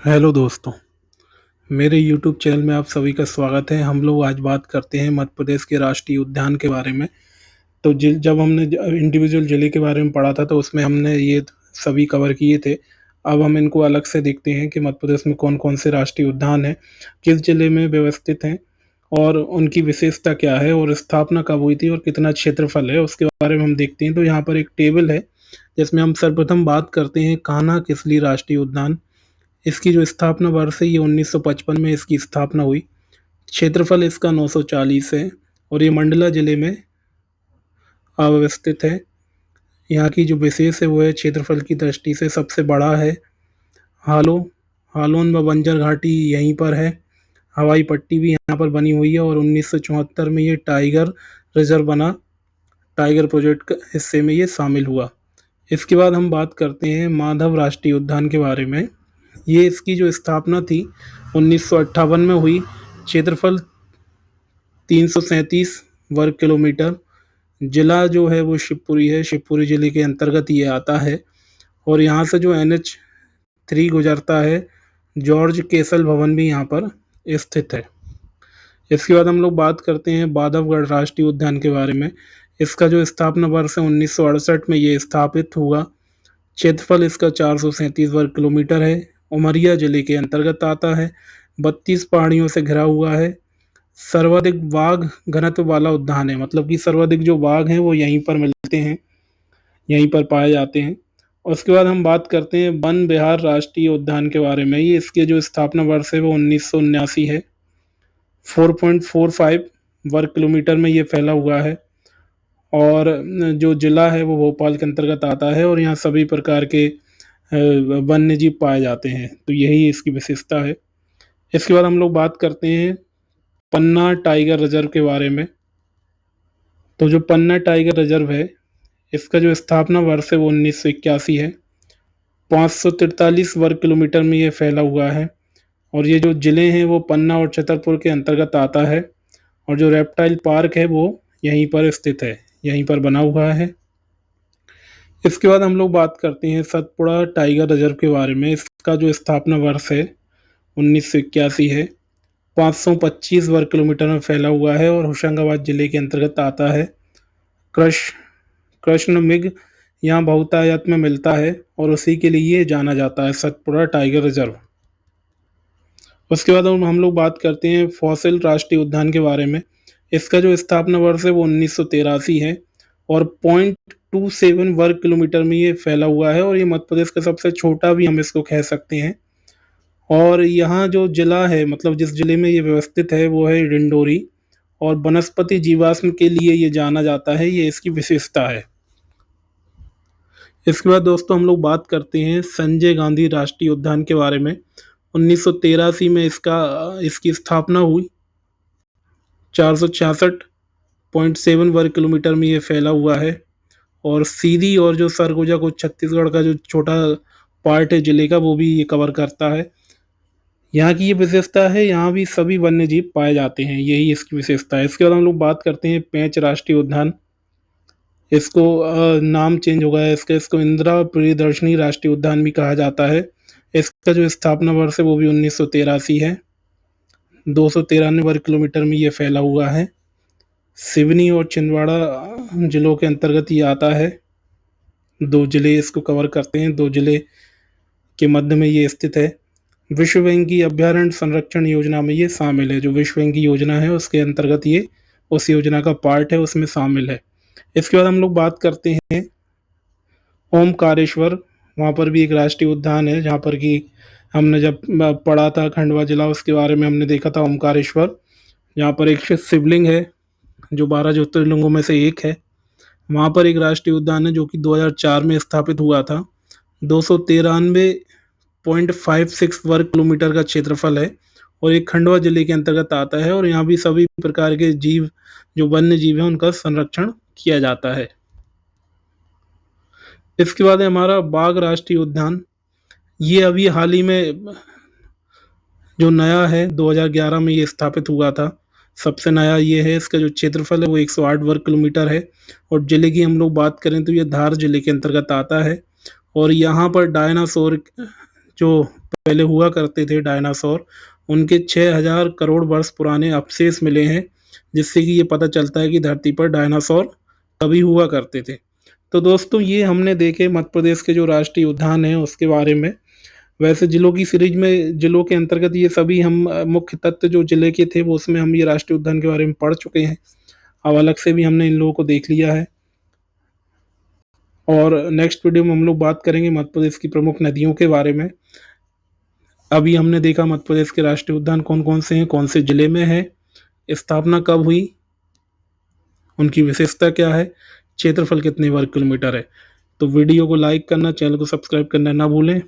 Hello दोस्तों, मेरे YouTube channel में आप सभी का स्वागत है। हम लोग आज बात करते हैं मध्य प्रदेश के राष्ट्रीय उद्यान के बारे में। तो जब हमने इंडिविजुअल ज़िले के बारे में पढ़ा था तो उसमें हमने ये सभी कवर किए थे। अब हम इनको अलग से देखते हैं कि मध्य प्रदेश में कौन-कौन से राष्ट्रीय उद्यान हैं, किस ज़िले में व्यवस्थित हैं और उनकी विशेषता क्या है और स्थापना कब हुई थी और कितना क्षेत्रफल है, उसके बारे में हम देखते हैं। तो यहाँ पर एक टेबल है, जिसमें हम सर्वप्रथम बात करते हैं कान्हा किसली राष्ट्रीय उद्यान। इसकी जो स्थापना वर्ष है ये 1955 में इसकी स्थापना हुई। क्षेत्रफल इसका 940 है और ये मंडला जिले में अवस्थित है। यहाँ की जो विशेष है वो है क्षेत्रफल की दृष्टि से सबसे बड़ा है। हालो हालोन व बंजर घाटी यहीं पर है। हवाई पट्टी भी यहाँ पर बनी हुई है और 1974 में ये टाइगर रिजर्व बना। टाइगर प्रोजेक्ट के हिस्से में ये शामिल हुआ। इसके बाद हम बात करते हैं माधव राष्ट्रीय उद्यान के बारे में। ये इसकी जो स्थापना थी 1958 में हुई। क्षेत्रफल 337 वर्ग किलोमीटर। जिला जो है वो शिवपुरी है, शिवपुरी जिले के अंतर्गत ये आता है और यहाँ से जो NH3 गुजरता है, जॉर्ज केसल भवन भी यहाँ पर स्थित है। इसके बाद हम लोग बात करते हैं बांधवगढ़ राष्ट्रीय उद्यान के बारे में। इसका जो स्थापना वर्ष है 1968 में ये स्थापित हुआ। क्षेत्रफल इसका 437 वर्ग किलोमीटर है। उमरिया जिले के अंतर्गत आता है। 32 पहाड़ियों से घिरा हुआ है। सर्वाधिक बाघ घनत्व वाला उद्यान है, मतलब कि सर्वाधिक जो बाघ हैं वो यहीं पर मिलते हैं, यहीं पर पाए जाते हैं। और उसके बाद हम बात करते हैं वन विहार राष्ट्रीय उद्यान के बारे में। ये इसके जो स्थापना वर्ष है वो 1979 है। 4.45 वर्ग किलोमीटर में ये फैला हुआ है और जो जिला है वो भोपाल के अंतर्गत आता है और यहाँ सभी प्रकार के वन्य जीव पाए जाते हैं। तो यही इसकी विशेषता है। इसके बाद हम लोग बात करते हैं पन्ना टाइगर रिजर्व के बारे में। तो जो पन्ना टाइगर रिजर्व है, इसका जो स्थापना वर्ष है वो 1981 है। 543 वर्ग किलोमीटर में ये फैला हुआ है और ये जो ज़िले हैं वो पन्ना और छतरपुर के अंतर्गत आता है और जो रेप्टाइल पार्क है वो यहीं पर स्थित है, यहीं पर बना हुआ है। इसके बाद हम लोग बात करते हैं सतपुड़ा टाइगर रिजर्व के बारे में। इसका जो स्थापना वर्ष है 1981 है। 525 वर्ग किलोमीटर में फैला हुआ है और होशंगाबाद जिले के अंतर्गत आता है। कृष्ण मृग यहाँ बहुतायत में मिलता है और उसी के लिए ये जाना जाता है, सतपुड़ा टाइगर रिजर्व। उसके बाद हम लोग बात करते हैं फॉसिल राष्ट्रीय उद्यान के बारे में। इसका जो स्थापना वर्ष है वो 1983 है और 0.27 वर्ग किलोमीटर में ये फैला हुआ है और ये मध्य प्रदेश का सबसे छोटा भी हम इसको कह सकते हैं। और यहाँ जो जिला है, मतलब जिस जिले में ये व्यवस्थित है वो है डिंडोरी और वनस्पति जीवाश्म के लिए ये जाना जाता है, ये इसकी विशेषता है। इसके बाद दोस्तों हम लोग बात करते हैं संजय गांधी राष्ट्रीय उद्यान के बारे में। 1983 में इसकी स्थापना हुई। 466.7 वर्ग किलोमीटर में ये फैला हुआ है और सीधी और जो सरगुजा को छत्तीसगढ़ का जो छोटा पार्ट है जिले का वो भी ये कवर करता है। यहाँ की ये विशेषता है, यहाँ भी सभी वन्य जीव पाए जाते हैं, यही इसकी विशेषता है। इसके बाद हम लोग बात करते हैं पेंच राष्ट्रीय उद्यान। इसको नाम चेंज हो गया है इसका, इसको इंदिरा प्रियदर्शनी राष्ट्रीय उद्यान भी कहा जाता है। इसका जो स्थापना वर्ष है वो भी 1983 है। 293 वर्ग किलोमीटर में ये फैला हुआ है। सिवनी और छिंदवाड़ा जिलों के अंतर्गत ये आता है। 2 जिले इसको कवर करते हैं, 2 जिले के मध्य में ये स्थित है। विश्व बैंक की अभ्यारण्य संरक्षण योजना में ये शामिल है। जो विश्व बैंक की योजना है उसके अंतर्गत ये उस योजना का पार्ट है, उसमें शामिल है। इसके बाद हम लोग बात करते हैं ओमकारेश्वर। वहाँ पर भी एक राष्ट्रीय उद्यान है, जहाँ पर कि हमने जब पढ़ा था खंडवा जिला उसके बारे में हमने देखा था ओमकारेश्वर। यहाँ पर एक शिवलिंग है जो 12 ज्योतिर्लिंगों में से एक है। वहाँ पर एक राष्ट्रीय उद्यान है जो कि 2004 में स्थापित हुआ था। 293.56 वर्ग किलोमीटर का क्षेत्रफल है और एक खंडवा जिले के अंतर्गत आता है और यहाँ भी सभी प्रकार के जीव, जो वन्य जीव हैं, उनका संरक्षण किया जाता है। इसके बाद है हमारा बाघ राष्ट्रीय उद्यान। ये अभी हाल ही में जो नया है, 2011 में ये स्थापित हुआ था। सबसे नया ये है। इसका जो क्षेत्रफल है वो 108 वर्ग किलोमीटर है और जिले की हम लोग बात करें तो ये धार जिले के अंतर्गत आता है और यहाँ पर डायनासोर जो पहले हुआ करते थे डायनासोर, उनके 6000 करोड़ वर्ष पुराने अवशेष मिले हैं, जिससे कि ये पता चलता है कि धरती पर डायनासोर कभी हुआ करते थे। तो दोस्तों ये हमने देखे मध्य प्रदेश के जो राष्ट्रीय उद्यान हैं उसके बारे में। वैसे जिलों की सीरीज में जिलों के अंतर्गत ये सभी हम मुख्य तत्व जो जिले के थे वो उसमें हम ये राष्ट्रीय उद्यान के बारे में पढ़ चुके हैं। अब अलग से भी हमने इन लोगों को देख लिया है। और नेक्स्ट वीडियो में हम लोग बात करेंगे मध्य प्रदेश की प्रमुख नदियों के बारे में। अभी हमने देखा मध्य प्रदेश के राष्ट्रीय उद्यान कौन-कौन से हैं, कौन से जिले में है, स्थापना कब हुई, उनकी विशेषता क्या है, क्षेत्रफल कितने वर्ग किलोमीटर है। तो वीडियो को लाइक करना, चैनल को सब्सक्राइब करना ना भूलें।